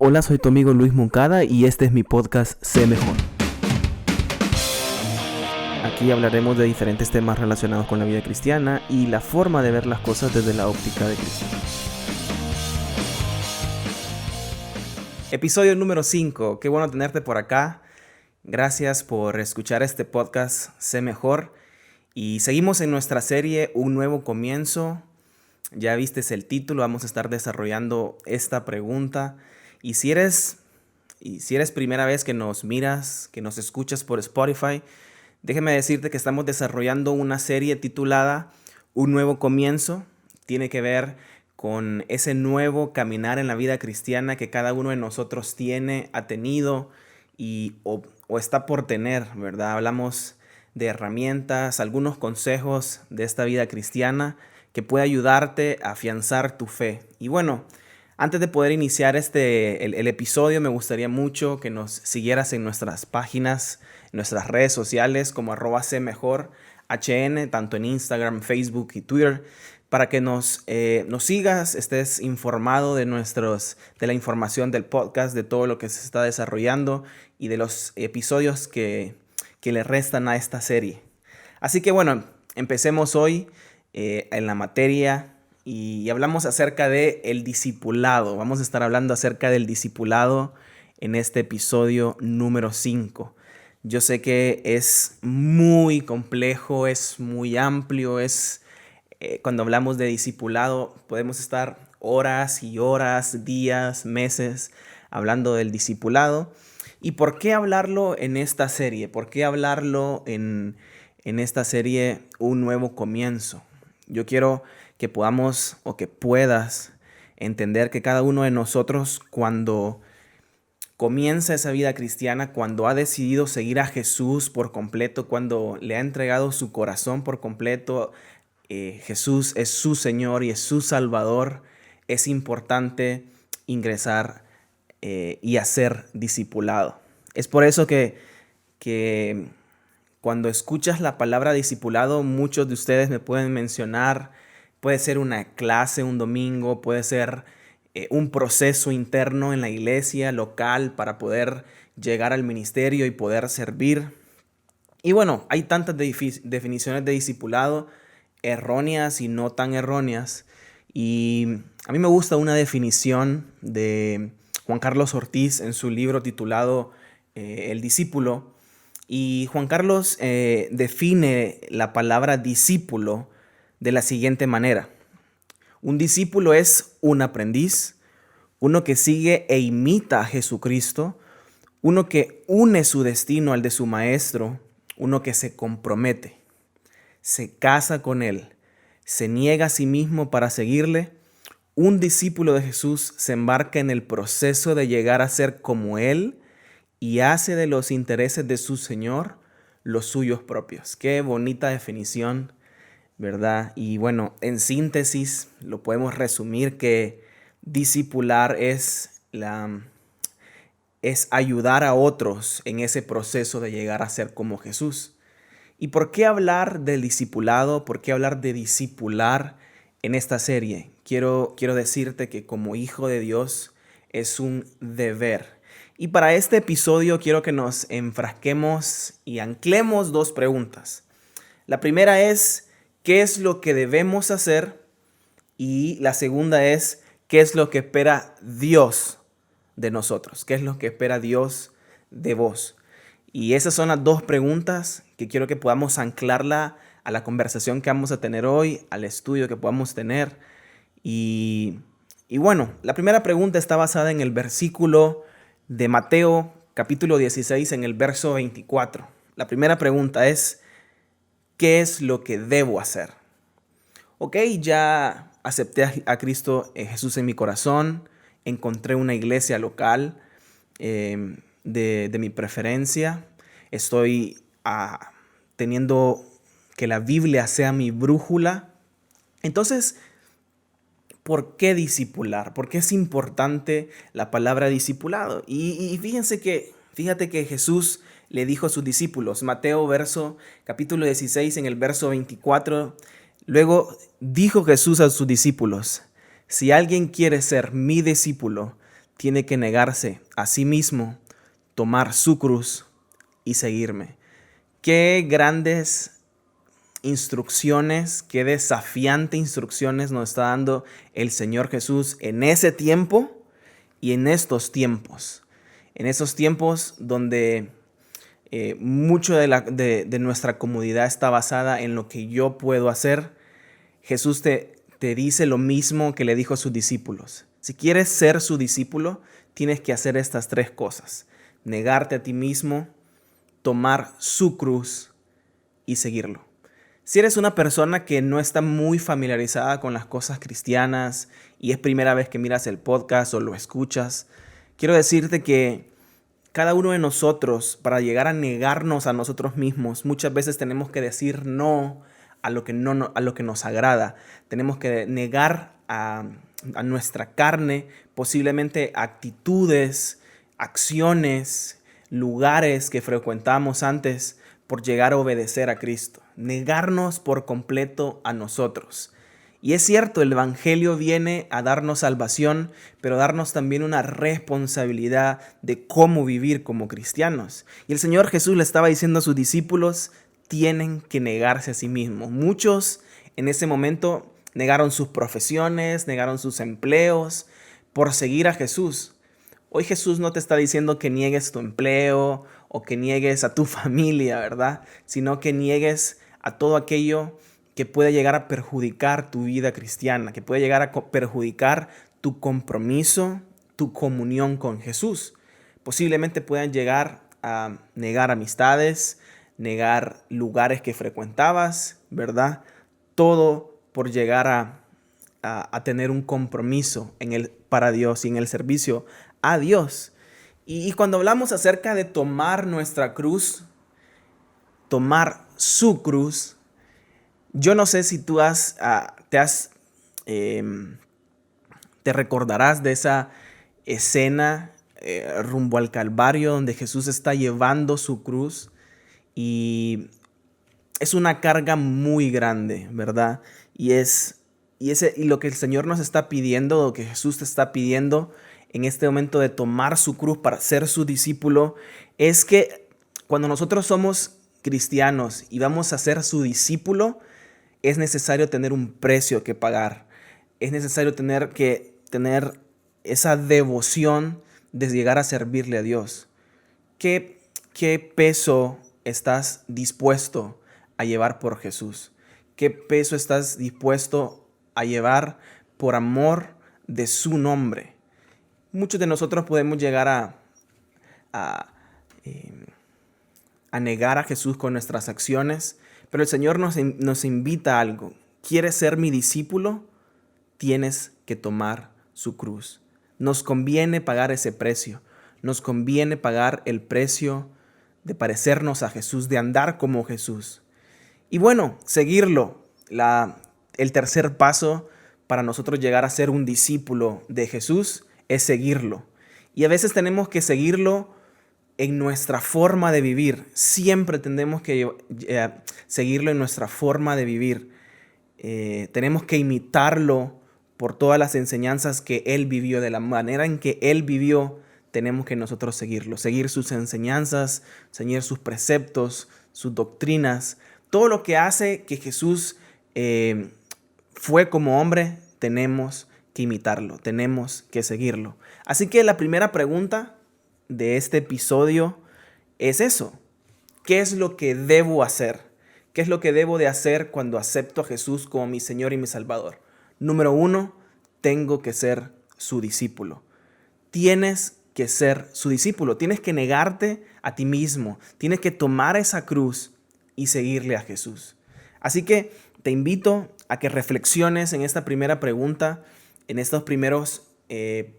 Hola, soy tu amigo Luis Moncada y este es mi podcast Sé Mejor. Aquí hablaremos de diferentes temas relacionados con la vida cristiana y la forma de ver las cosas desde la óptica de Cristo. Episodio número 5. Qué bueno tenerte por acá. Gracias por escuchar este podcast Sé Mejor. Y seguimos en nuestra serie Un Nuevo Comienzo. Ya viste el título, vamos a estar desarrollando esta pregunta. Y si eres primera vez que nos miras, que nos escuchas por Spotify, déjame decirte que estamos desarrollando una serie titulada Un Nuevo Comienzo. Tiene que ver con ese nuevo caminar en la vida cristiana que cada uno de nosotros tiene, ha tenido o está por tener, ¿verdad? Hablamos de herramientas, algunos consejos de esta vida cristiana que puede ayudarte a afianzar tu fe. Y bueno, antes de poder iniciar el episodio, me gustaría mucho que nos siguieras en nuestras páginas, en nuestras redes sociales como @cmejorhn, tanto en Instagram, Facebook y Twitter, para que nos sigas, estés informado de la información del podcast, de todo lo que se está desarrollando y de los episodios que le restan a esta serie. Así que bueno, empecemos hoy en la materia y hablamos acerca de el discipulado. Vamos a estar hablando acerca del discipulado en este episodio número 5. Yo sé que es muy complejo, es muy amplio, cuando hablamos de discipulado podemos estar horas y horas, días, meses hablando del discipulado. ¿Y por qué hablarlo en esta serie? ¿Por qué hablarlo en esta serie Un Nuevo Comienzo? Yo quiero que podamos o que puedas entender que cada uno de nosotros, cuando comienza esa vida cristiana, cuando ha decidido seguir a Jesús por completo, cuando le ha entregado su corazón por completo, Jesús es su Señor y es su Salvador, es importante ingresar y a ser discipulado. Es por eso que cuando escuchas la palabra discipulado, muchos de ustedes me pueden mencionar, puede ser una clase un domingo, puede ser un proceso interno en la iglesia local para poder llegar al ministerio y poder servir. Y bueno, hay tantas definiciones de discipulado, erróneas y no tan erróneas. Y a mí me gusta una definición de Juan Carlos Ortiz en su libro titulado El Discípulo. Y Juan Carlos define la palabra discípulo de la siguiente manera. Un discípulo es un aprendiz, uno que sigue e imita a Jesucristo, uno que une su destino al de su maestro, uno que se compromete, se casa con él, se niega a sí mismo para seguirle. Un discípulo de Jesús se embarca en el proceso de llegar a ser como él y hace de los intereses de su Señor los suyos propios. Qué bonita definición, ¿verdad? Y bueno, en síntesis lo podemos resumir que discipular es ayudar a otros en ese proceso de llegar a ser como Jesús. ¿Y por qué hablar del discipulado? ¿Por qué hablar de discipular en esta serie? Quiero decirte que como hijo de Dios es un deber. Y para este episodio quiero que nos enfrasquemos y anclemos dos preguntas. La primera es, ¿qué es lo que debemos hacer? Y la segunda es, ¿qué es lo que espera Dios de nosotros? ¿Qué es lo que espera Dios de vos? Y esas son las dos preguntas que quiero que podamos anclarla a la conversación que vamos a tener hoy, al estudio que podamos tener. Y bueno, la primera pregunta está basada en el versículo de Mateo, capítulo 16, en el verso 24. La primera pregunta es, ¿qué es lo que debo hacer? Ok, ya acepté a Cristo Jesús en mi corazón, encontré una iglesia local de mi preferencia, estoy teniendo que la Biblia sea mi brújula. Entonces, ¿por qué discipular? ¿Por qué es importante la palabra discipulado? Y fíjate que Jesús le dijo a sus discípulos, Mateo capítulo 16, en el verso 24, luego dijo Jesús a sus discípulos, si alguien quiere ser mi discípulo, tiene que negarse a sí mismo, tomar su cruz y seguirme. Qué grandes instrucciones, qué desafiante instrucciones nos está dando el Señor Jesús en ese tiempo y en estos tiempos. En esos tiempos donde mucho de nuestra comodidad está basada en lo que yo puedo hacer. Jesús te dice lo mismo que le dijo a sus discípulos. Si quieres ser su discípulo, tienes que hacer estas 3 cosas: negarte a ti mismo, tomar su cruz y seguirlo. Si eres una persona que no está muy familiarizada con las cosas cristianas y es primera vez que miras el podcast o lo escuchas, quiero decirte que cada uno de nosotros, para llegar a negarnos a nosotros mismos, muchas veces tenemos que decir no a lo que nos agrada. Tenemos que negar a nuestra carne, posiblemente actitudes, acciones, lugares que frecuentamos antes por llegar a obedecer a Cristo. Negarnos por completo a nosotros. Y es cierto, el Evangelio viene a darnos salvación, pero darnos también una responsabilidad de cómo vivir como cristianos. Y el Señor Jesús le estaba diciendo a sus discípulos, tienen que negarse a sí mismos. Muchos en ese momento negaron sus profesiones, negaron sus empleos por seguir a Jesús. Hoy Jesús no te está diciendo que niegues tu empleo o que niegues a tu familia, ¿verdad? Sino que niegues a todo aquello que puede llegar a perjudicar tu vida cristiana, que puede llegar a perjudicar tu compromiso, tu comunión con Jesús. Posiblemente puedan llegar a negar amistades, negar lugares que frecuentabas, ¿verdad? Todo por llegar a tener un compromiso para Dios y en el servicio a Dios. Y cuando hablamos acerca de tomar nuestra cruz, tomar su cruz, yo no sé si tú te recordarás de esa escena rumbo al Calvario donde Jesús está llevando su cruz y es una carga muy grande, ¿verdad? Y lo que el Señor nos está pidiendo, lo que Jesús te está pidiendo en este momento de tomar su cruz para ser su discípulo, es que cuando nosotros somos cristianos y vamos a ser su discípulo, es necesario tener un precio que pagar. Es necesario tener esa devoción de llegar a servirle a Dios. ¿Qué peso estás dispuesto a llevar por Jesús? ¿Qué peso estás dispuesto a llevar por amor de su nombre? Muchos de nosotros podemos llegar a negar a Jesús con nuestras acciones, pero el Señor nos invita a algo. ¿Quieres ser mi discípulo? Tienes que tomar su cruz. Nos conviene pagar ese precio. Nos conviene pagar el precio de parecernos a Jesús, de andar como Jesús. Y bueno, seguirlo. El tercer paso para nosotros llegar a ser un discípulo de Jesús es seguirlo. Y a veces tenemos que seguirlo en nuestra forma de vivir. Siempre tenemos que seguirlo en nuestra forma de vivir. Tenemos que imitarlo por todas las enseñanzas que Él vivió, de la manera en que Él vivió. Tenemos que nosotros seguirlo, seguir sus enseñanzas, seguir sus preceptos, sus doctrinas. Todo lo que hace que Jesús fue como hombre, tenemos que imitarlo, tenemos que seguirlo. Así que la primera pregunta de este episodio es eso. ¿Qué es lo que debo hacer? ¿Qué es lo que debo de hacer cuando acepto a Jesús como mi Señor y mi Salvador? Número 1, tengo que ser su discípulo. Tienes que ser su discípulo. Tienes que negarte a ti mismo. Tienes que tomar esa cruz y seguirle a Jesús. Así que te invito a que reflexiones en esta primera pregunta, en estos primeros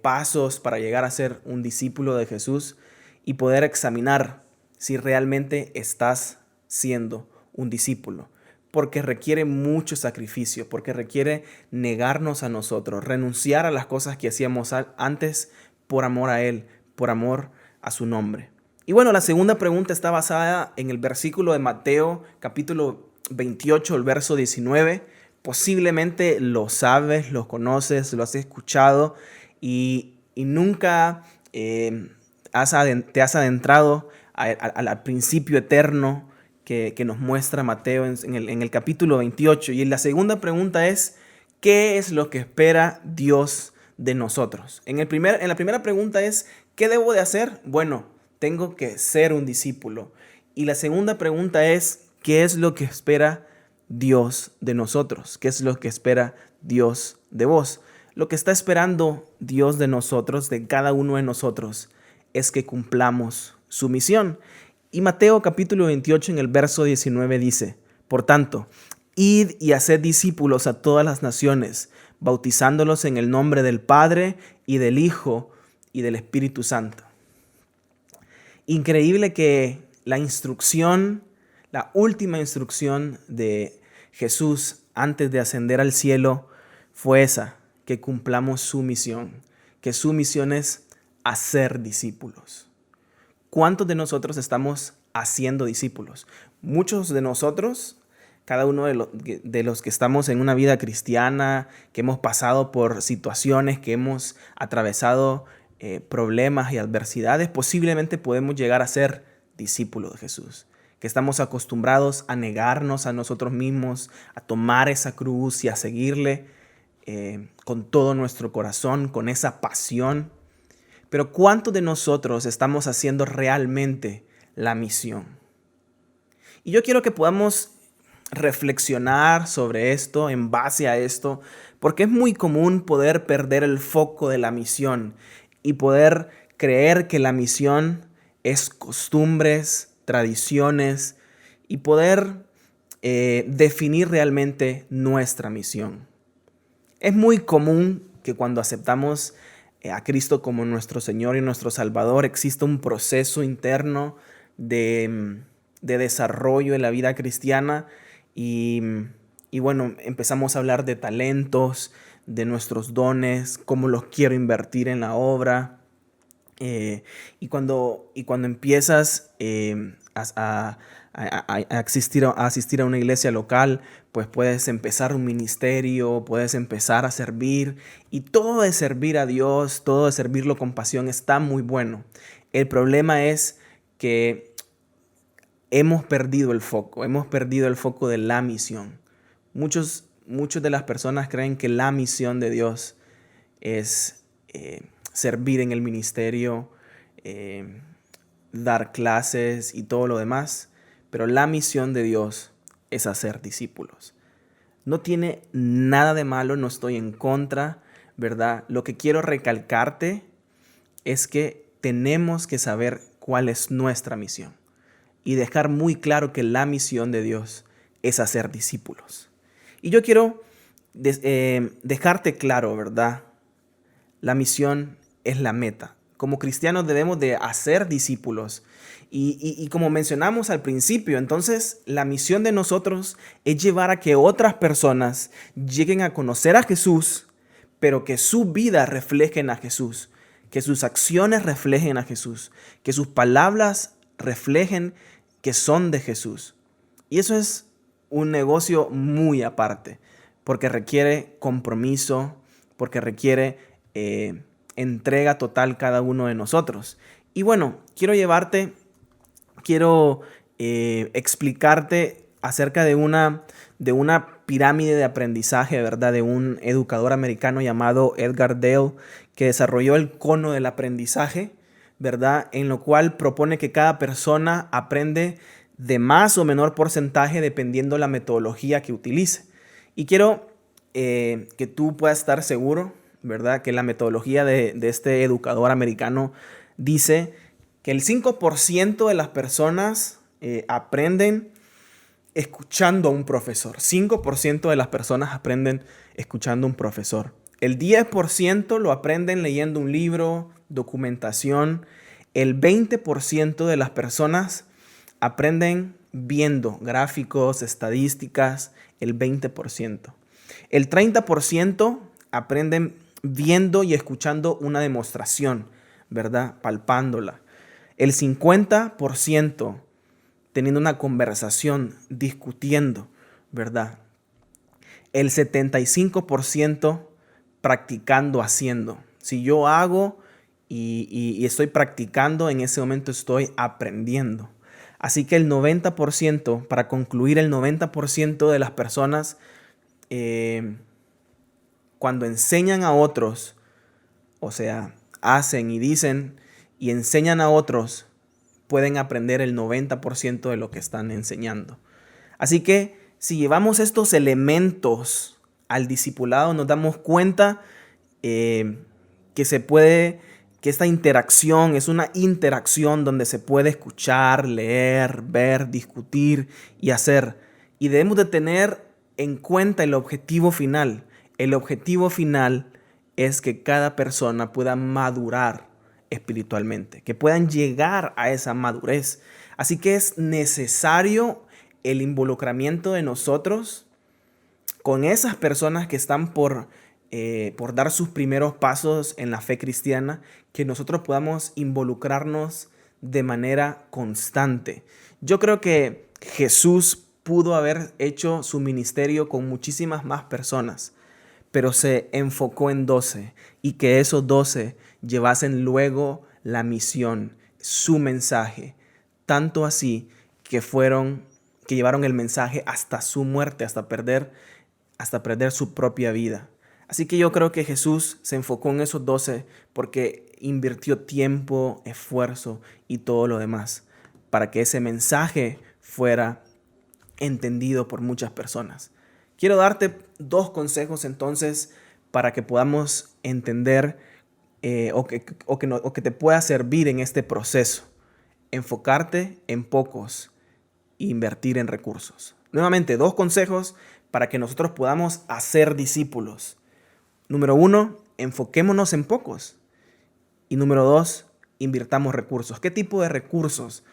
pasos para llegar a ser un discípulo de Jesús y poder examinar si realmente estás siendo un discípulo. Porque requiere mucho sacrificio, porque requiere negarnos a nosotros, renunciar a las cosas que hacíamos antes por amor a Él, por amor a su nombre. Y bueno, la segunda pregunta está basada en el versículo de Mateo, capítulo 28, el verso 19. Posiblemente lo sabes, lo conoces, lo has escuchado y y nunca te has adentrado al principio eterno que nos muestra Mateo en el capítulo 28. Y la segunda pregunta es, ¿qué es lo que espera Dios de nosotros? En la primera pregunta es, ¿qué debo de hacer? Bueno, tengo que ser un discípulo. Y la segunda pregunta es, ¿qué es lo que espera Dios de nosotros? ¿Qué es lo que espera Dios de vos? Lo que está esperando Dios de nosotros, de cada uno de nosotros, es que cumplamos su misión. Y Mateo capítulo 28 en el verso 19 dice, por tanto, id y haced discípulos a todas las naciones, bautizándolos en el nombre del Padre y del Hijo y del Espíritu Santo. Increíble que la última instrucción de Jesús antes de ascender al cielo fue esa, que cumplamos su misión, que su misión es hacer discípulos. ¿Cuántos de nosotros estamos haciendo discípulos? Muchos de nosotros, cada uno de los que estamos en una vida cristiana, que hemos pasado por situaciones, que hemos atravesado problemas y adversidades, posiblemente podemos llegar a ser discípulos de Jesús, que estamos acostumbrados a negarnos a nosotros mismos, a tomar esa cruz y a seguirle con todo nuestro corazón, con esa pasión. Pero ¿cuántos de nosotros estamos haciendo realmente la misión? Y yo quiero que podamos reflexionar sobre esto, en base a esto, porque es muy común poder perder el foco de la misión y poder creer que la misión es costumbres, tradiciones y poder definir realmente nuestra misión. Es muy común que cuando aceptamos a Cristo como nuestro Señor y nuestro Salvador exista un proceso interno de desarrollo en la vida cristiana y bueno, empezamos a hablar de talentos, de nuestros dones, cómo los quiero invertir en la obra. Y cuando empiezas a asistir a una iglesia local, pues puedes empezar un ministerio, puedes empezar a servir, y todo de servir a Dios, todo de servirlo con pasión está muy bueno. El problema es que hemos perdido el foco de la misión. Muchos de las personas creen que la misión de Dios es servir en el ministerio, dar clases y todo lo demás, pero la misión de Dios es hacer discípulos. No tiene nada de malo, no estoy en contra, ¿verdad? Lo que quiero recalcarte es que tenemos que saber cuál es nuestra misión y dejar muy claro que la misión de Dios es hacer discípulos. Y yo quiero dejarte claro, ¿verdad? La misión es la meta. Como cristianos debemos de hacer discípulos. Y como mencionamos al principio, entonces la misión de nosotros es llevar a que otras personas lleguen a conocer a Jesús, pero que su vida reflejen a Jesús, que sus acciones reflejen a Jesús, que sus palabras reflejen que son de Jesús. Y eso es un negocio muy aparte, porque requiere compromiso, porque requiere entrega total cada uno de nosotros. Y bueno, quiero explicarte acerca de una pirámide de aprendizaje, ¿verdad? De un educador americano llamado Edgar Dale, que desarrolló el cono del aprendizaje, ¿verdad? En lo cual propone que cada persona aprende de más o menor porcentaje dependiendo la metodología que utilice. Y quiero que tú puedas estar seguro, ¿verdad? Que la metodología de este educador americano dice que el 5% de las personas aprenden escuchando a un profesor. 5% de las personas aprenden escuchando a un profesor. El 10% lo aprenden leyendo un libro, documentación. El 20% de las personas aprenden viendo gráficos, estadísticas. El 20%. El 30% aprenden viendo y escuchando una demostración, ¿verdad? Palpándola. El 50% teniendo una conversación, discutiendo, ¿verdad? El 75% practicando, haciendo. Si yo hago, y estoy practicando, en ese momento estoy aprendiendo. Así que el 90%, para concluir, el 90% de las personas cuando enseñan a otros, o sea, hacen y dicen y enseñan a otros, pueden aprender el 90% de lo que están enseñando. Así que si llevamos estos elementos al discipulado, nos damos cuenta que esta interacción es una interacción donde se puede escuchar, leer, ver, discutir y hacer. Y debemos de tener en cuenta el objetivo final. El objetivo final es que cada persona pueda madurar espiritualmente, que puedan llegar a esa madurez. Así que es necesario el involucramiento de nosotros con esas personas que están por dar sus primeros pasos en la fe cristiana, que nosotros podamos involucrarnos de manera constante. Yo creo que Jesús pudo haber hecho su ministerio con muchísimas más personas, pero se enfocó en 12 y que esos 12 llevasen luego la misión, su mensaje, tanto así que llevaron el mensaje hasta su muerte, hasta perder su propia vida. Así que yo creo que Jesús se enfocó en esos 12 porque invirtió tiempo, esfuerzo y todo lo demás para que ese mensaje fuera entendido por muchas personas. Quiero darte 2 consejos entonces para que podamos entender o que te pueda servir en este proceso. Enfocarte en pocos e invertir en recursos. Nuevamente, 2 consejos para que nosotros podamos hacer discípulos. Número 1, enfoquémonos en pocos. Y número 2, invirtamos recursos. ¿Qué tipo de recursos?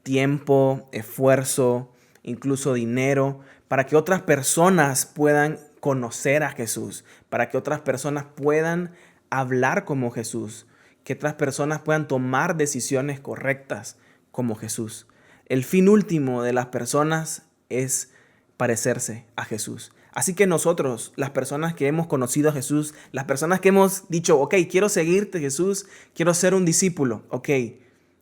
Tiempo, esfuerzo, incluso dinero, para que otras personas puedan conocer a Jesús, para que otras personas puedan hablar como Jesús, que otras personas puedan tomar decisiones correctas como Jesús. El fin último de las personas es parecerse a Jesús. Así que nosotros, las personas que hemos conocido a Jesús, las personas que hemos dicho, ok, quiero seguirte Jesús, quiero ser un discípulo, ok,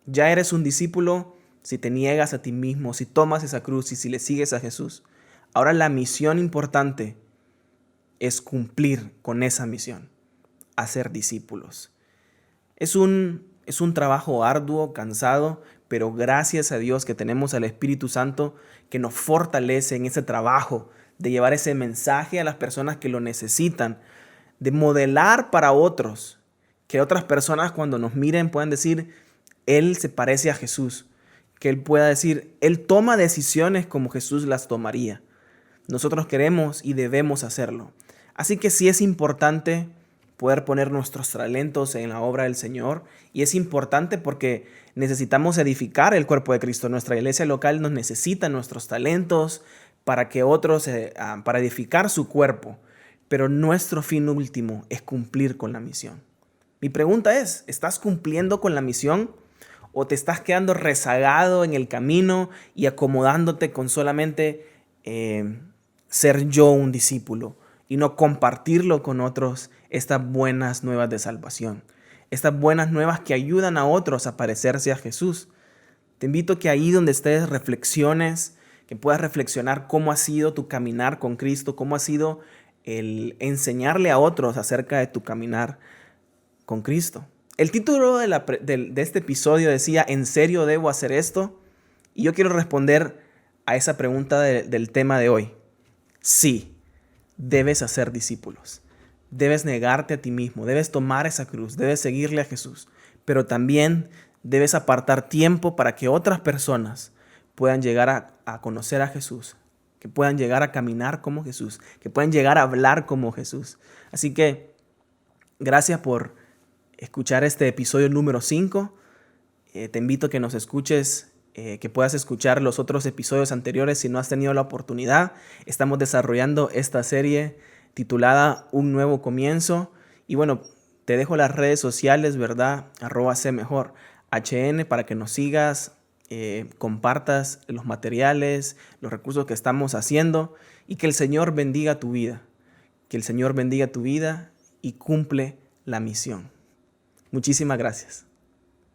ya eres un discípulo si te niegas a ti mismo, si tomas esa cruz y si le sigues a Jesús. Ahora la misión importante es cumplir con esa misión, hacer discípulos. Es un trabajo arduo, cansado, pero gracias a Dios que tenemos al Espíritu Santo que nos fortalece en ese trabajo de llevar ese mensaje a las personas que lo necesitan, de modelar para otros, que otras personas cuando nos miren puedan decir, Él se parece a Jesús, que Él pueda decir, Él toma decisiones como Jesús las tomaría. Nosotros queremos y debemos hacerlo. Así que sí es importante poder poner nuestros talentos en la obra del Señor, y es importante porque necesitamos edificar el cuerpo de Cristo. Nuestra iglesia local nos necesita nuestros talentos para que otros, para edificar su cuerpo, pero nuestro fin último es cumplir con la misión. Mi pregunta es, ¿estás cumpliendo con la misión o te estás quedando rezagado en el camino y acomodándote con solamente ser yo un discípulo y no compartirlo con otros, estas buenas nuevas de salvación, estas buenas nuevas que ayudan a otros a parecerse a Jesús? Te invito a que ahí donde estés reflexiones, que puedas reflexionar cómo ha sido tu caminar con Cristo, cómo ha sido el enseñarle a otros acerca de tu caminar con Cristo. El título de este episodio decía, ¿en serio debo hacer esto? Y yo quiero responder a esa pregunta del tema de hoy. Sí, debes hacer discípulos. Debes negarte a ti mismo, debes tomar esa cruz, debes seguirle a Jesús, pero también debes apartar tiempo para que otras personas puedan llegar a conocer a Jesús, que puedan llegar a caminar como Jesús, que puedan llegar a hablar como Jesús. Así que gracias por escuchar este episodio número 5. Te invito a que nos escuches, que puedas escuchar los otros episodios anteriores si no has tenido la oportunidad. Estamos desarrollando esta serie titulada Un Nuevo Comienzo. Y bueno, te dejo las redes sociales, ¿verdad? @cmejorhn para que nos sigas, compartas los materiales, los recursos que estamos haciendo y que el Señor bendiga tu vida. Que el Señor bendiga tu vida y cumple la misión. Muchísimas gracias.